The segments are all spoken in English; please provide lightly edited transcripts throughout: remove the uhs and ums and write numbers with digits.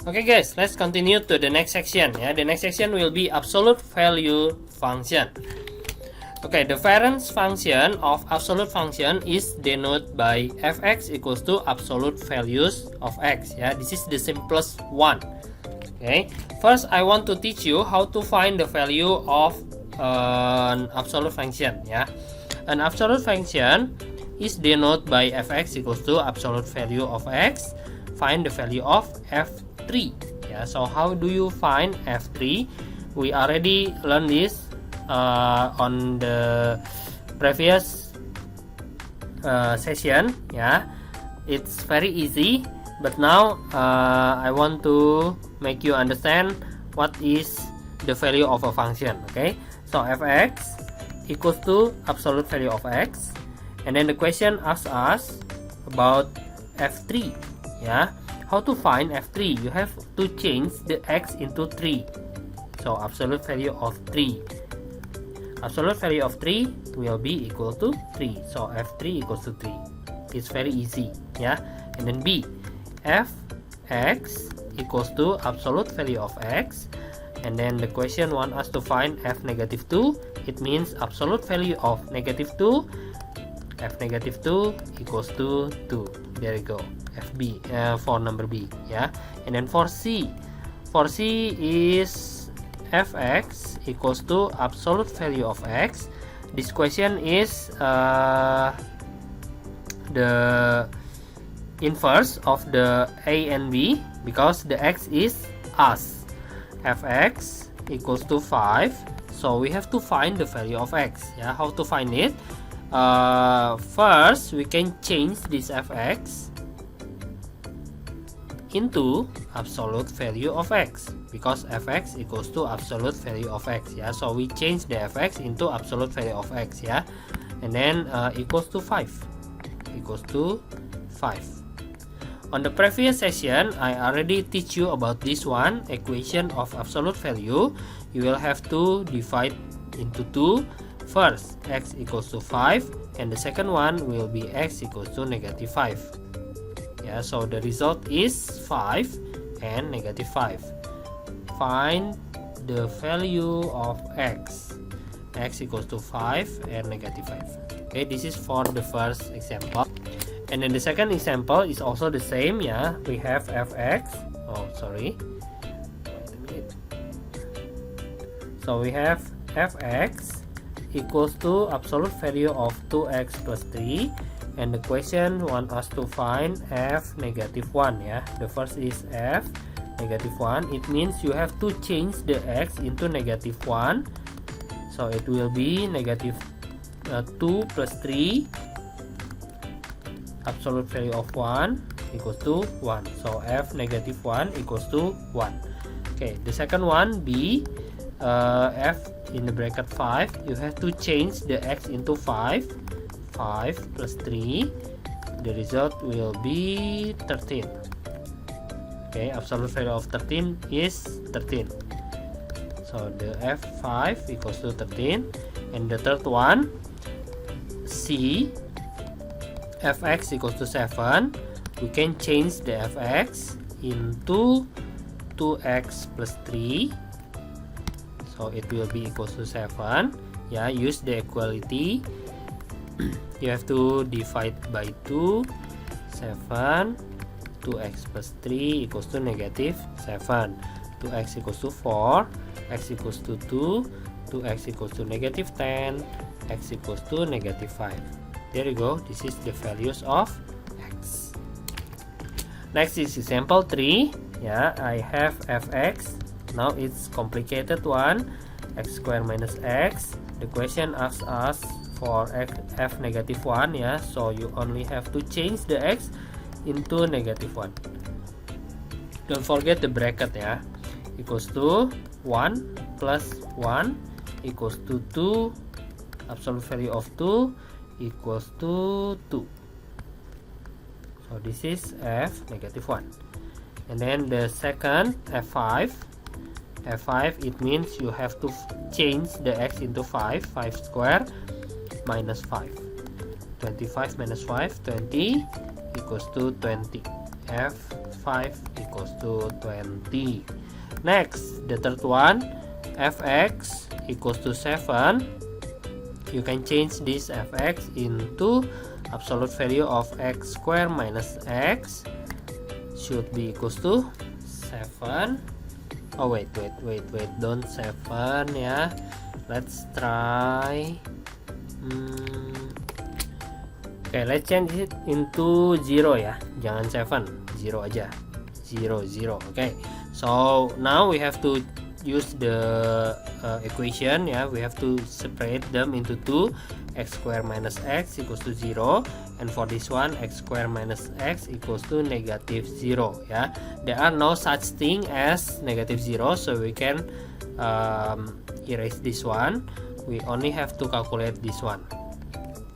Okay guys, let's continue to the next section. The next section will be absolute value function. Okay, the parent function of absolute function is denoted by fx equals to absolute values of x. This is the simplest one. Okay, first I want to teach you how to find the value of an absolute function. An absolute function is denoted by fx equals to absolute value of x. Find the value of f3. So how do you find f3? We already learned this on the previous session. It's very easy, but now I want to make you understand what is the value of a function. Okay, so fx equals to absolute value of x, and then the question asks us about f3. How to find f3? You have to change the x into 3. So absolute value of 3. Absolute value of 3 will be equal to 3. So f3 equals to 3. It's very easy. And then b, fx equals to absolute value of x, and then the question wants us to find f negative 2. It means absolute value of negative 2. F negative 2 equals to 2. There you go. FB for number B. And then for C is fx equals to absolute value of x. This question is the inverse of the A and B, because the x is us. Fx equals to 5, so we have to find the value of x. How to find it? First, we can change this fx into absolute value of x, because fx equals to absolute value of x. So we change the fx into absolute value of x. And then equals to 5. On the previous session, I already teach you about this one, equation of absolute value. You will have to divide into 2. First, x equals to 5, and the second one will be x equals to negative 5. So the result is 5 and negative 5. Find the value of x. X equals to 5 and negative 5. Okay, this is for the first example. And then the second example is also the same. We have fx. So we have fx equals to absolute value of 2x plus 3, and the question wants us to find f negative 1. The first is f negative 1. It means you have to change the x into negative 1. So it will be negative 2 plus 3, absolute value of 1 equals to 1. So f negative 1 equals to 1. Okay, the second one, b, f in the bracket 5, you have to change the x into 5. 5 plus 3, the result will be 13. Okay, absolute value of 13 is 13. So the f5 equals to 13. And the third one, c, fx equals to 7. We can change the fx into 2x plus 3. So it will be equals to 7. Use the equality. You have to divide by 2. 7, 2x plus 3 equals to negative 7. 2x equals to 4, x equals to 2, 2x equals to negative 10, x equals to negative 5. There you go. This is the values of x. Next is example 3. I have fx. Now it's complicated one. X squared minus x. The question asks us for f negative 1. So you only have to change the x into negative 1. Don't forget the bracket. Equals to 1 plus 1 equals to 2. Absolute value of 2 equals to 2. So this is f negative 1. And then the second, f5. F5, it means you have to change the x into 5. 5 squared minus 5. 25 minus 5, 20 equals to 20. F5 equals to 20. Next, the third one, fx equals to 7. You can change this fx into absolute value of x squared minus x should be equals to 7. Oh wait, don't 7 ya. Let's try. Okay, let's change it into 0 ya. Jangan 7, 0 aja. 0, 0. Okay. So now we have to use the equation ya. We have to separate them into 2. X squared minus x equals to 0, and for this one x squared minus x equals to negative 0 ya. There are no such thing as negative 0, so we can erase this one. We only have to calculate this one.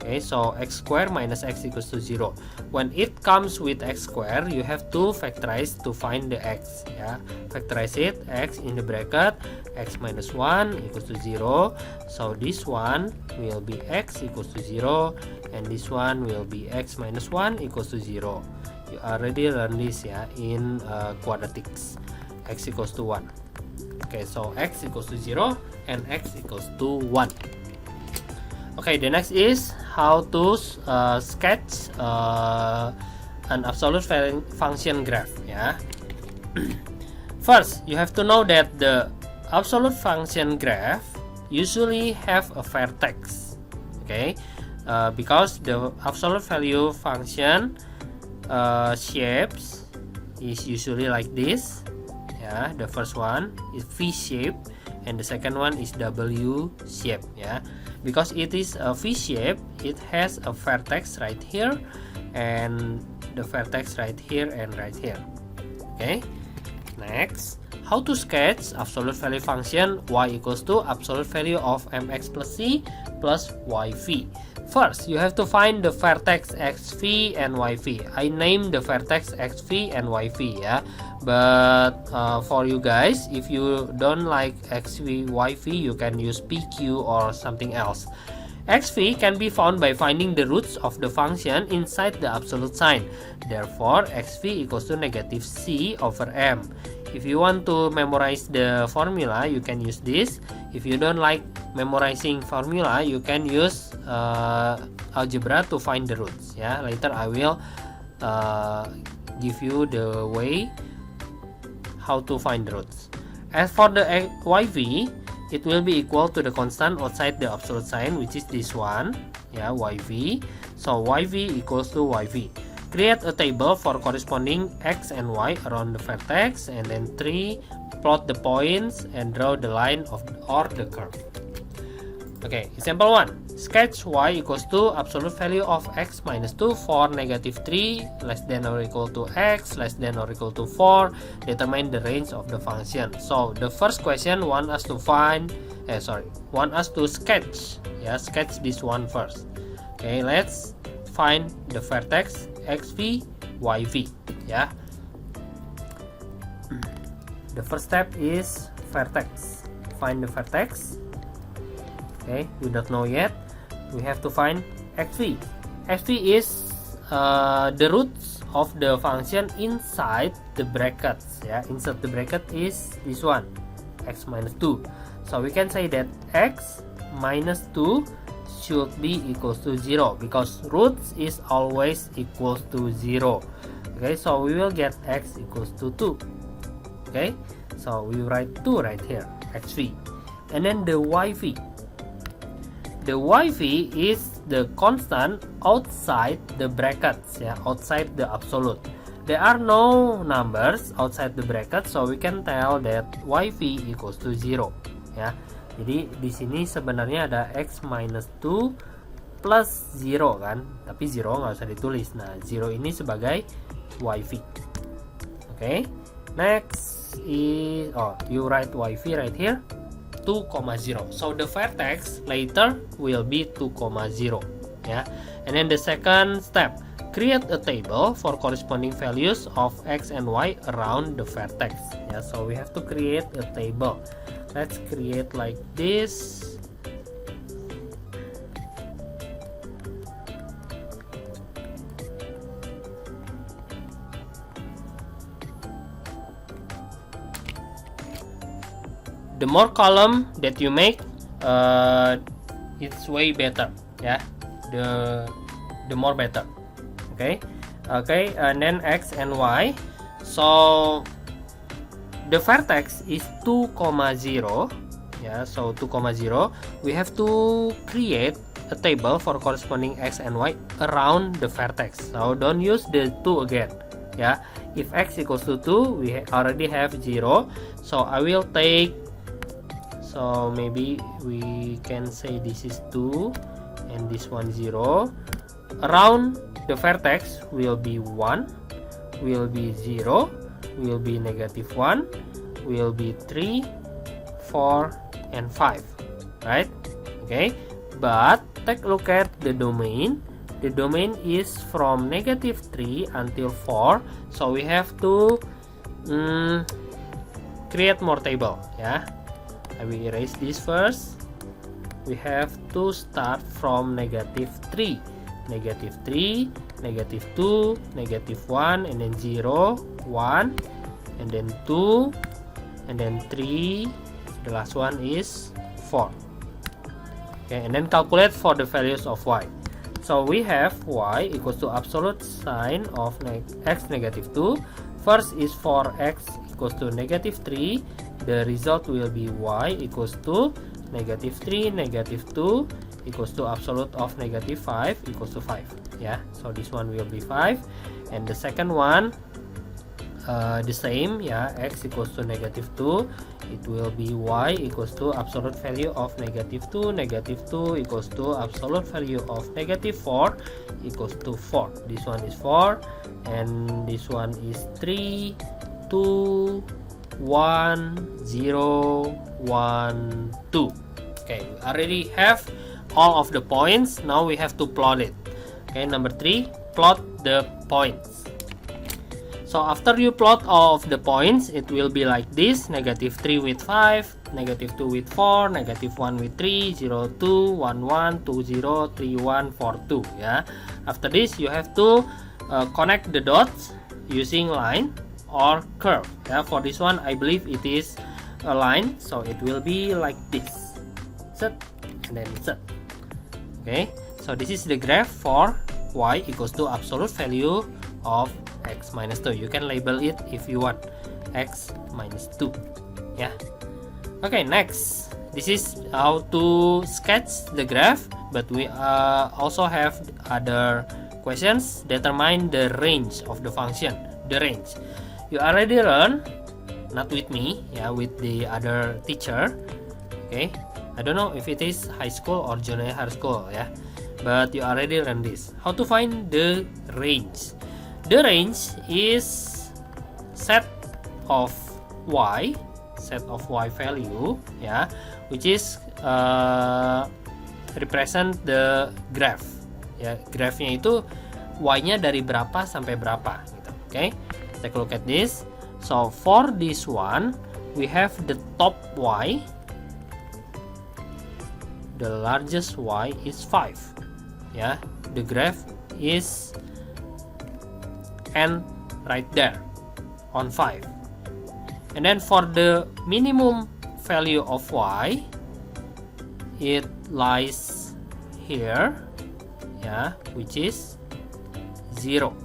Okay, so x squared minus x equals to 0. When it comes with x squared, you have to factorize to find the x ya. Factorize it, x in the bracket x minus 1 equals to 0. So this one will be x equals to 0, and this one will be x minus 1 equals to 0. You already learned this ya in quadratics. X equals to 1. Okay, so x equals to 0 and x equals to 1. Okay, the next is how to sketch an absolute function graph ya. First, you have to know that the absolute function graph usually have a vertex. Okay, because the absolute value function shapes is usually like this. Yeah, the first one is V shape and the second one is W shape ya. Because it is a V shape, it has a vertex right here and the vertex right here and right here. Okay, next, how to sketch absolute value function y equals to absolute value of mx plus c plus yv. First, you have to find the vertex xv and yv. I named the vertex xv and yv ya, but for you guys, if you don't like xv yv, you can use pq or something else. xv can be found by finding the roots of the function inside the absolute sign. Therefore, xv equals to negative c over m. If you want to memorize the formula, you can use this. If you don't like memorizing formula, you can use algebra to find the roots ya. Later I will give you the way how to find the roots. As for the yv, it will be equal to the constant outside the absolute sign, which is this one ya, yv. So yv equals to yv. Create a table for corresponding x and y around the vertex, and then 3, plot the points and draw the line or the curve. Okay, example 1. Sketch y equals to absolute value of x minus 2 for negative 3 less than or equal to x less than or equal to 4. Determine the range of the function. So the first question want us to sketch ya, sketch this one first. Okay, let's find the vertex xv yv ya. The first step is vertex. Find the vertex. Okay, we don't know yet. We have to find xv. xv is the roots of the function inside the brackets ya. Inside the bracket is this one, x minus 2. So we can say that x minus 2 should be equals to 0 because roots is always equals to 0. Okay, so we will get x equals to 2. Okay, so we write 2 right here, xv. And then the yv. The yv is the constant outside the brackets ya, outside the absolute. There are no numbers outside the bracket, so we can tell that yv equals to 0 ya. Jadi di sini sebenarnya ada x minus 2 plus 0 kan, tapi 0 nggak usah ditulis. Nah, 0 ini sebagai yv. Okay, next is you write yv right here, 2,0. So the vertex later will be 2,0 ya. And then the second step, create a table for corresponding values of x and y around the vertex ya. So we have to create a table. Let's create like this. the more column that you make, it's way better, yeah. The more better. Okay, and then x and y. So the vertex is 2, 0. Yeah, so 2, 0. We have to create a table for corresponding x and y around the vertex. So don't use the 2 again. Yeah, if x equals to 2, we already have 0. So I will take, so maybe we can say this is 2 and this one 0. Around the vertex will be 1, will be 0, will be -1, will be 3, 4, and 5, right? Okay, but take a look at the domain. The domain is from -3 until 4, so we have to create more table. Yeah, I will erase this first. We have to start from -3, -3, -2, -1, and then 0, 1, and then 2, and then 3. The last one is 4. Okay, and then calculate for the values of y. So we have y equals to absolute sign of x -2. First is for x equals to -3. The result will be y equals to -3, -2 equals to absolute of -5 equals to 5. Yeah, so this one will be 5. And the second one, the same, yeah, x equals to -2, it will be y equals to absolute value of -2, -2 equals to absolute value of -4 equals to 4. This one is 4, and this one is 3, 2, 1, 0, 1, 2. Okay, we already have all of the points. Now we have to plot it. Okay, number 3, plot the points. So after you plot all of the points, it will be like this: -3 with 5, -2 with 4, -1 with 3, 0, 2, 1, 1, 2, 0, 3, 1, 4, 2. Yeah. After this, you have to connect the dots using line or curve. Yeah. For this one, I believe it is a line, so it will be like this. Set and then set. Okay. So this is the graph for y equals to absolute value of x minus 2. You can label it if you want, x minus 2. Yeah. Okay, next, this is how to sketch the graph, but we also have other questions. Determine the range of the function. The range you already learned, not with me, yeah, with the other teacher. Okay, I don't know if it is high school or junior high school, yeah, but you already learned this. How to find the range? The range is set of y value, yeah, which is represent the graph. Ya, graphnya itu y-nya dari berapa sampai berapa, gitu. Okay, take a look at this. So for this one, we have the top y. The largest y is 5. Yeah, the graph is and right there on 5. And then for the minimum value of y, it lies here, yeah, which is 0.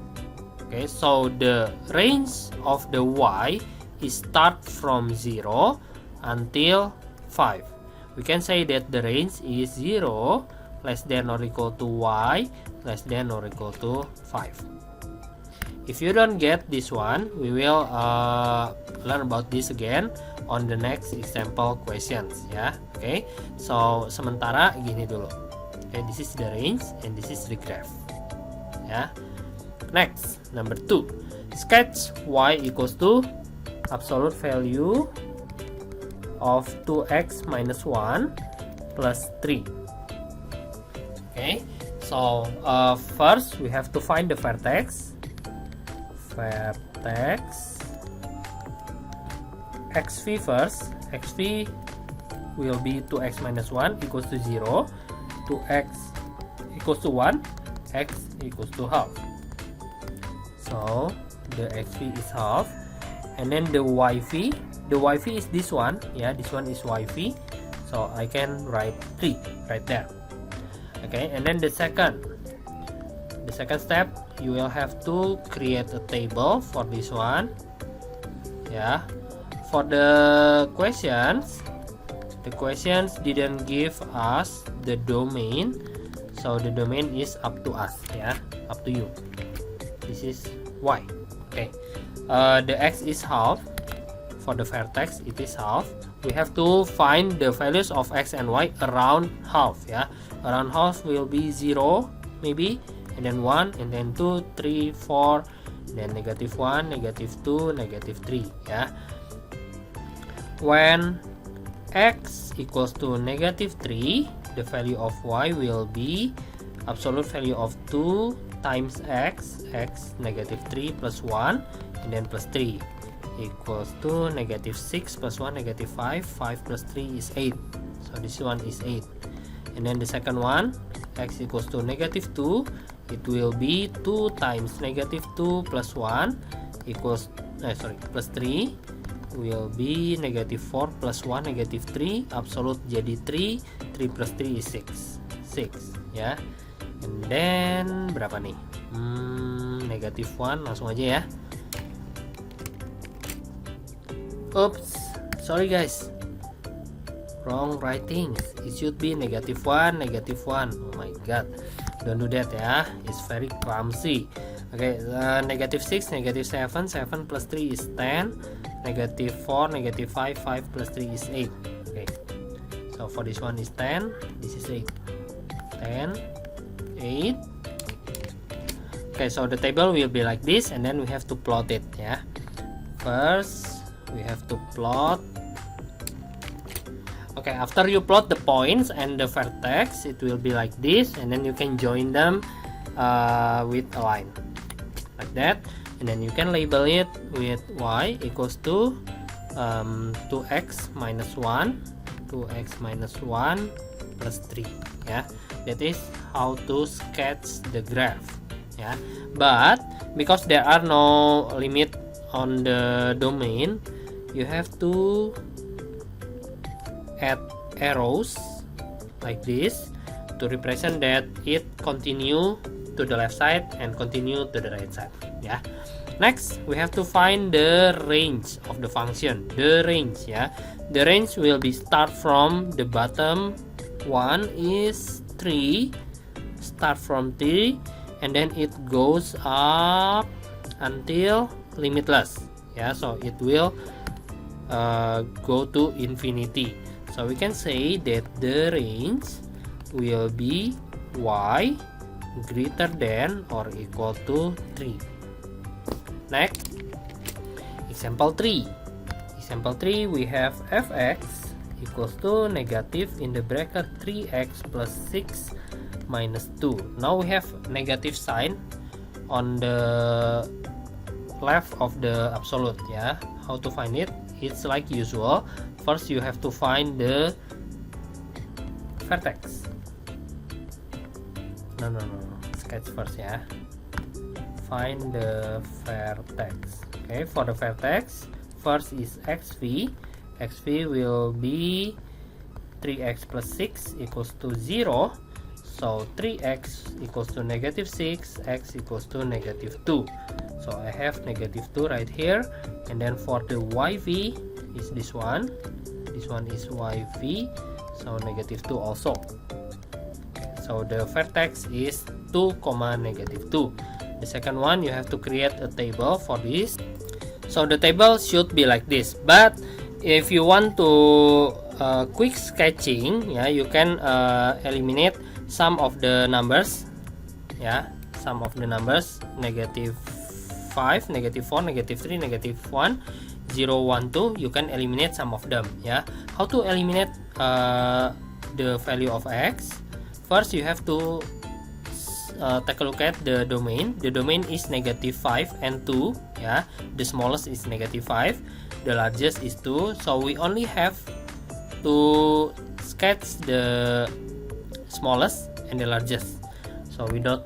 Okay, so the range of the y is start from 0 until 5. We can say that the range is 0 less than or equal to y less than or equal to 5. If you don't get this one, we will learn about this again on the next example questions, ya. Okay, so sementara gini dulu. Okay, this is the range and this is the graph, ya. Next, number 2, sketch y equals to absolute value of 2x minus 1 plus 3. Okay, so first we have to find the vertex xv first. Xv will be 2x minus 1 equals to 0, 2x equals to 1, x equals to half. So the xv is half, and then the yv, the Wi-Fi is this one, yeah, this one is Wi-Fi, so I can write 3 right there. Okay, and then the second step, you will have to create a table for this one. Yeah, for the questions didn't give us the domain, so the domain is up to us, yeah, up to you. This is y. Okay, the x is half. For the vertex it is half. We have to find the values of x and y around half, yeah. Around half will be 0 maybe, and then 1, and then 2, 3, 4, then -1, -2, -3, yeah. When x equals to -3, the value of y will be absolute value of 2 times x -3 plus 1, and then plus 3 equals to -6 plus 1 -5, 5 plus 3 is 8, so this one is 8. And then the second one, x equals to -2, it will be 2 times -2 plus 1 equals plus 3 will be -4 plus 1 -3, absolute jadi 3 plus 3 is 6 ya. And then berapa nih? -1 langsung aja ya. Oops, sorry guys, wrong writing. It should be -1, -1. Oh my god, don't do that ya, it's very clumsy. Okay, -6, -7, 7 plus 3 is 10, -4, -5, 5 plus 3 is 8. Okay, so for this one is 10, this is 8, 10, 8. Okay, so the table will be like this, and then we have to plot it ya. First we have to plot. Okay, after you plot the points and the vertex, it will be like this, and then you can join them with a line like that, and then you can label it with y equals to 2x minus 1 plus 3 ya. That is how to sketch the graph ya. But because there are no limit on the domain, you have to add arrows like this to represent that it continue to the left side and continue to the right side ya. Next we have to find the range of the function. The range ya, the range will be start from the bottom one is 3, start from 3, and then it goes up until limitless ya. So it will go to infinity. So we can say that the range will be y greater than or equal to 3. Next, example 3. Example 3, we have fx equals to negative in the bracket 3x plus 6 minus 2. Now we have negative sign on the left of the absolute ya. How to find it? It's like usual. First you have to find the vertex. No. Sketch first ya. Find the vertex. Okay, for the vertex, first is xv. Xv will be 3x plus 6 equals to 0. So 3x equals to -6, x equals to -2. So I have -2 right here, and then for the yv is this one is yv, so -2 also. Okay, so the vertex is 2, -2. The second one, you have to create a table for this. So the table should be like this, but if you want to quick sketching yeah, you can eliminate some of the numbers yeah, some of the numbers -5, -4, -3, -1, 0, 1, 2. You can eliminate some of them yeah. How to eliminate the value of x? First you have to take a look at the domain. The domain is -5 and 2 yeah. The smallest is -5, the largest is 2, so we only have to sketch the smallest and the largest, so we don't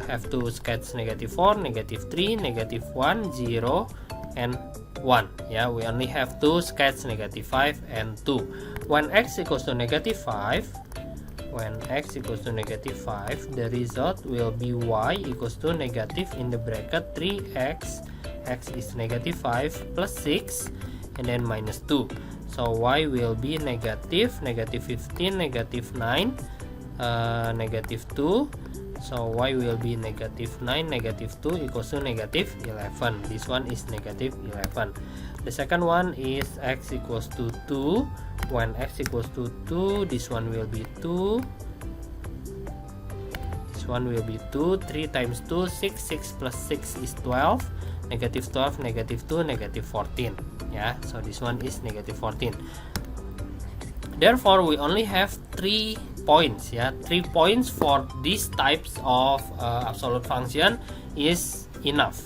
have to sketch -4, -3, -1, 0 and 1. Yeah, we only have to sketch negative 5 and 2. When x equals to negative 5, the result will be y equals to negative in the bracket 3x, x is negative 5 plus 6, and then minus 2. So y will be negative 15, negative 9, negative 2. So y will be negative 9, negative 2 equals to negative 11. This one is negative 11. The second one is x equals to 2. When x equals to 2, this one will be 2. This one will be 2. 3 times 2, 6. 6 plus 6 is 12. Negative 12, negative 2, negative 14. Yeah, so this one is negative 14. Therefore, we only have 3 points. Yeah, 3 points for these types of absolute function is enough.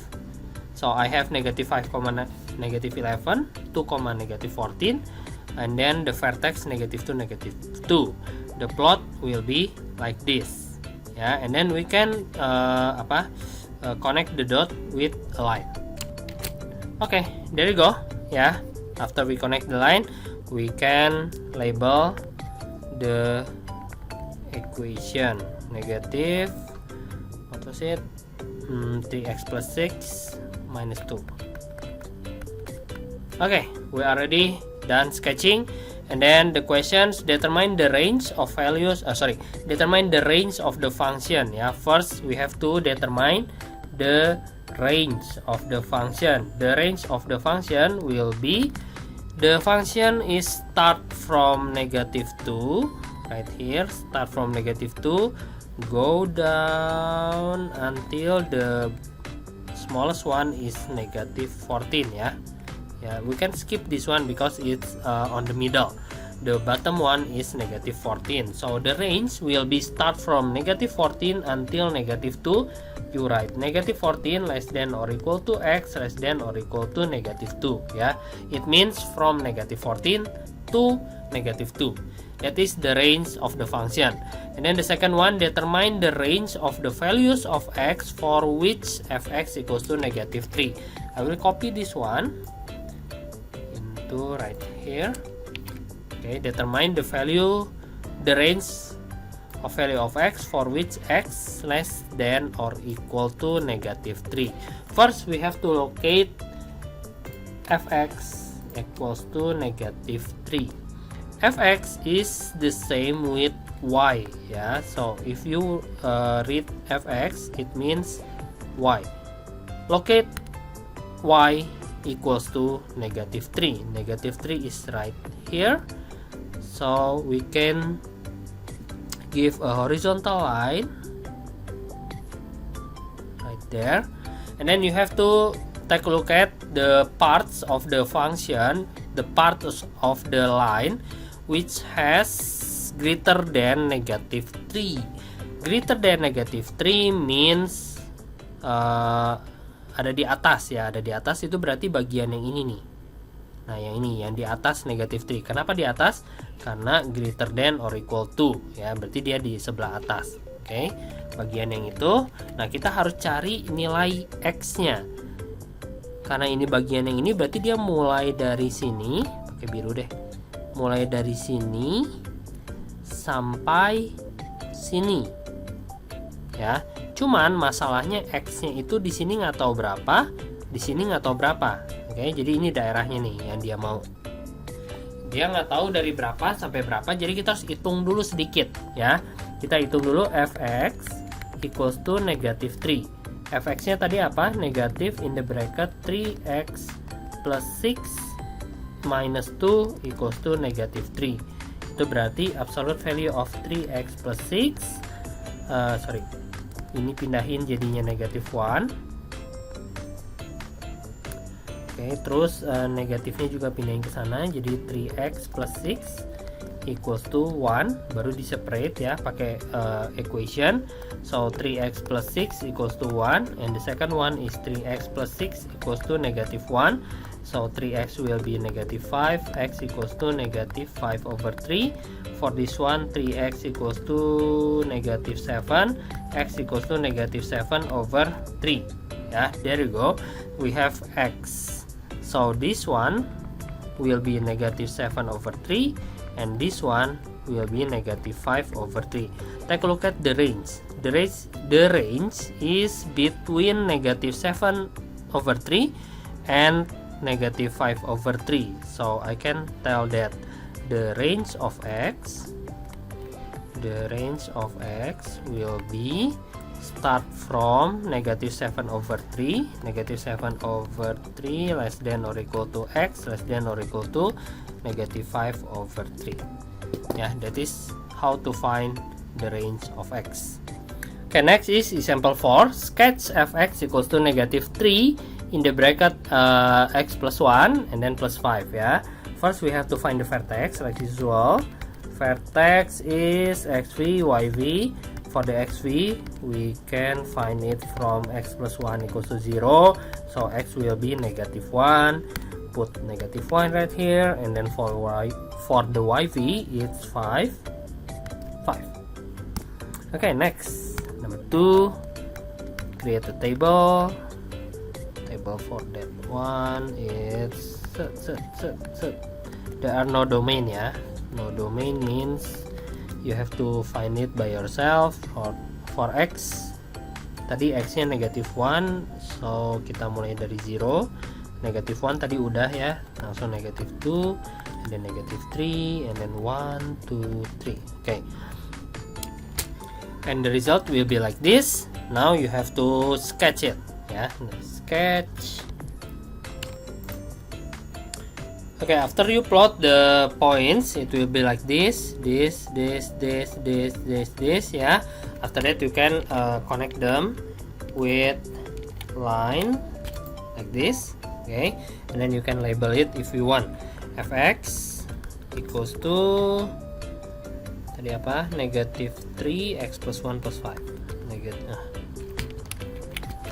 So I have negative 5, negative 11, 2, negative 14, and then the vertex negative 2, negative 2. The plot will be like this. Yeah, and then we can connect the dot with a line. Okay, there you go. Yeah, after we connect the line, we can label the equation negative, what was it, 3x plus 6 minus 2. Okay, we already done sketching, and then the questions determine the range of values, determine the range of the function. Yeah, first we have to determine the range of the function. The range of the function will be, the function is start from negative 2, right here, start from negative 2, go down until the smallest one is negative 14. Yeah, we can skip this one because it's on the middle. The bottom one is negative 14. So the range will be start from negative 14 until negative 2. You write negative 14 less than or equal to x less than or equal to negative 2. Yeah, it means from negative 14 to negative 2. That is the range of the function. And then the second one, determine the range of the values of x for which fx equals to negative 3. I will copy this one into right here. Okay, determine the value, the range of value of x for which x less than or equal to negative 3. First, we have to locate fx equals to negative 3. Fx is the same with y. Yeah, so if you read fx, it means y. Locate y equals to negative 3. Negative 3 is right here. So we can give a horizontal line right there, and then you have to take a look at the parts of the function, the parts of the line which has greater than negative 3. Greater than negative 3 means ada di atas. Ya, ada di atas itu berarti bagian yang ini nih. Nah, yang ini, yang di atas negative 3. Kenapa di atas? Karena greater than or equal to. Ya, berarti dia di sebelah atas. Oke, bagian yang itu. Nah, kita harus cari nilai x-nya. Karena ini bagian yang ini, berarti dia mulai dari sini. Pakai biru deh. Mulai dari sini sampai sini. Ya, cuman masalahnya x-nya itu di sini nggak tahu berapa, di sini nggak tahu berapa. Oke, jadi ini daerahnya nih yang dia mau. Dia nggak tahu dari berapa sampai berapa, jadi kita harus hitung dulu sedikit. Ya, kita hitung dulu fx equals to negative 3. fx-nya tadi apa? Negative in the bracket 3x plus 6 minus 2 equals to negative 3. Itu berarti absolute value of 3x plus 6. Ini pindahin jadinya negative 1. Oke, terus negatifnya juga pindahin ke sana, jadi 3x plus 6 equals to 1. Baru di separate ya, pakai equation. So 3x plus 6 equals to 1, and the second one is 3x plus 6 equals to negative 1. So 3x will be negative 5, x equals to negative 5 over 3. For this one, 3x equals to negative 7, x equals to negative 7 over 3. Yeah, there you go. We have x. So this one will be negative 7 over 3, and this one will be negative 5 over 3. Take a look at the range. The range is between negative 7 over 3 and negative 5 over 3. So I can tell that the range of x will be start from negative 7 over 3, negative 7 over 3 less than or equal to x less than or equal to negative 5 over 3. Yeah, that is how to find the range of x. Okay, next is example 4. Sketch fx equals to negative 3 in the bracket x plus 1 and then plus 5. Yeah, first we have to find the vertex like usual. Vertex is xv, yv. For the xv, we can find it from x plus 1 equals to 0. So x will be negative 1. Put negative 1 right here, and then for the yv, it's 5. Okay, next, number 2, create a table. Table for that one is there are no domain, yeah. No domain means you have to find it by yourself. Or for x, tadi x nya negative 1, so kita mulai dari 0. Negative 1 tadi udah ya, langsung negative 2, and then negative 3, and then 1, 2, 3. Okay, and the result will be like this. Now you have to sketch it, yeah. Sketch. Okay, after you plot the points, it will be like this, this, yeah. After that you can connect them with line like this. Okay, and then you can label it if you want. Fx equals to tadi apa? Negative 3 x plus 1 plus 5.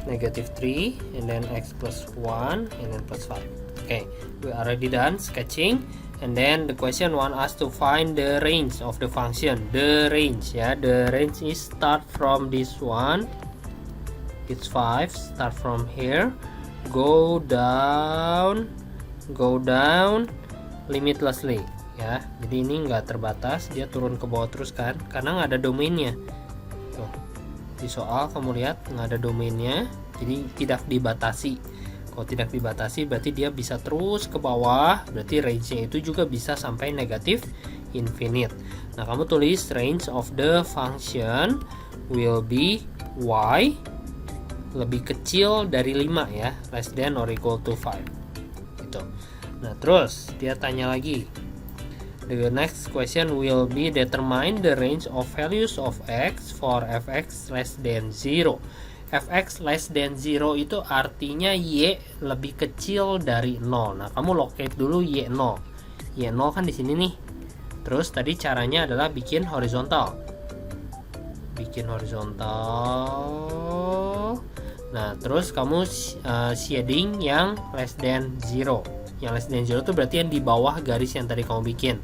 Negative 3 and then x plus 1 and then plus 5. Okay, we already done sketching, and then the question want us to find the range of the function. The range, yeah, the range is start from this one, it's 5, start from here, go down limitlessly, ya. Jadi ini nggak terbatas, dia turun ke bawah terus kan, karena nggak ada domainnya. Tuh, di soal kamu lihat nggak ada domainnya, jadi tidak dibatasi. Kalau tidak dibatasi berarti dia bisa terus ke bawah, berarti range-nya itu juga bisa sampai negatif infinite. Nah, kamu tulis range of the function will be y lebih kecil dari 5 ya, less than or equal to 5 gitu. Nah, terus dia tanya lagi, the next question will be determine the range of values of x for fx less than 0. Fx less than 0 itu artinya y lebih kecil dari 0. Nah, kamu locate dulu y0. Y0 kan di sini nih. Terus tadi caranya adalah bikin horizontal. Nah, terus kamu shading yang less than 0. Yang less than 0 itu berarti yang di bawah garis yang tadi kamu bikin.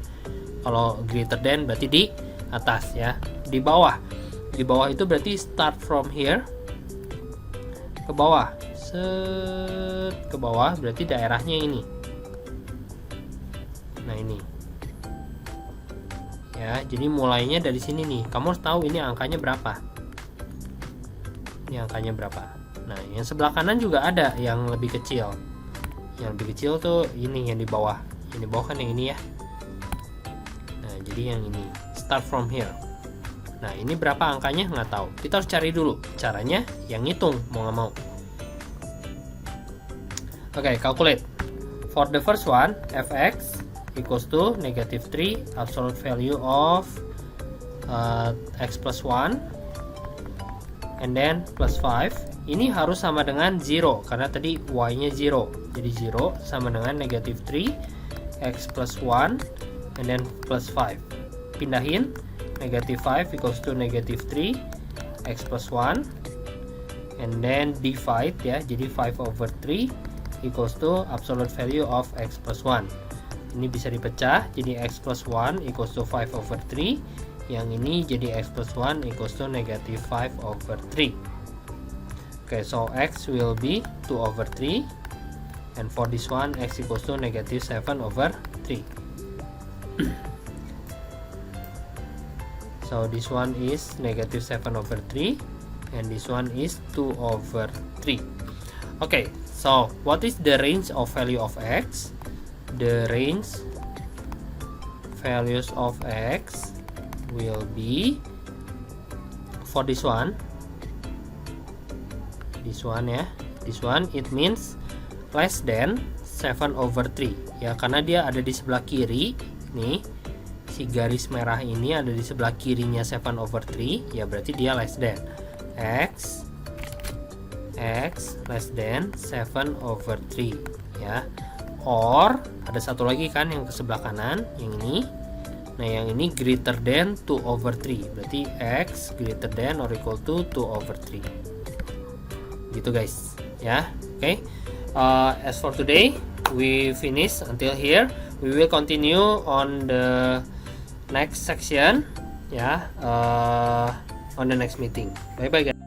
Kalau greater than berarti di atas ya. Di bawah. Di bawah itu berarti start from here ke bawah, ke bawah berarti daerahnya ini. Nah, ini ya, jadi mulainya dari sini nih. Kamu harus tahu ini angkanya berapa. Ini angkanya berapa. Nah, yang sebelah kanan juga ada yang lebih kecil. Yang lebih kecil tuh ini yang di bawah. Yang di bawah kan yang ini ya. Nah, jadi yang ini start from here. Nah, ini berapa angkanya nggak tahu. Kita harus cari dulu. Caranya yang ngitung mau nggak mau. Oke, calculate. For the first one, fx equals to negative 3 absolute value of x plus 1 and then plus 5. Ini harus sama dengan 0 karena tadi y-nya 0. Jadi 0 sama dengan negative 3 x plus 1 and then plus 5. Pindahin. Negative 5 equals to negative 3 x plus 1 and then divide ya, jadi 5 over 3 equals to absolute value of x plus 1. Ini bisa dipecah jadi x plus 1 equals to 5 over 3, yang ini jadi x plus 1 equals to negative 5 over 3. Okay, so x will be 2 over 3 and for this one x equals to negative 7 over 3. So this one is negative 7 over 3 and this one is 2 over 3. Okay, so what is the range of value of x? The range values of x will be, for this one ya, this one it means less than 7 over 3 ya, karena dia ada di sebelah kiri nih, si garis merah ini ada di sebelah kirinya 7 over 3 ya, berarti dia less than x less than 7 over 3 ya, or ada satu lagi kan yang ke sebelah kanan yang ini. Nah yang ini greater than 2 over 3, berarti x greater than or equal to 2 over 3 gitu guys ya. Okay, as for today we finish until here. We will continue on the next section ya, on the next meeting. Bye bye guys.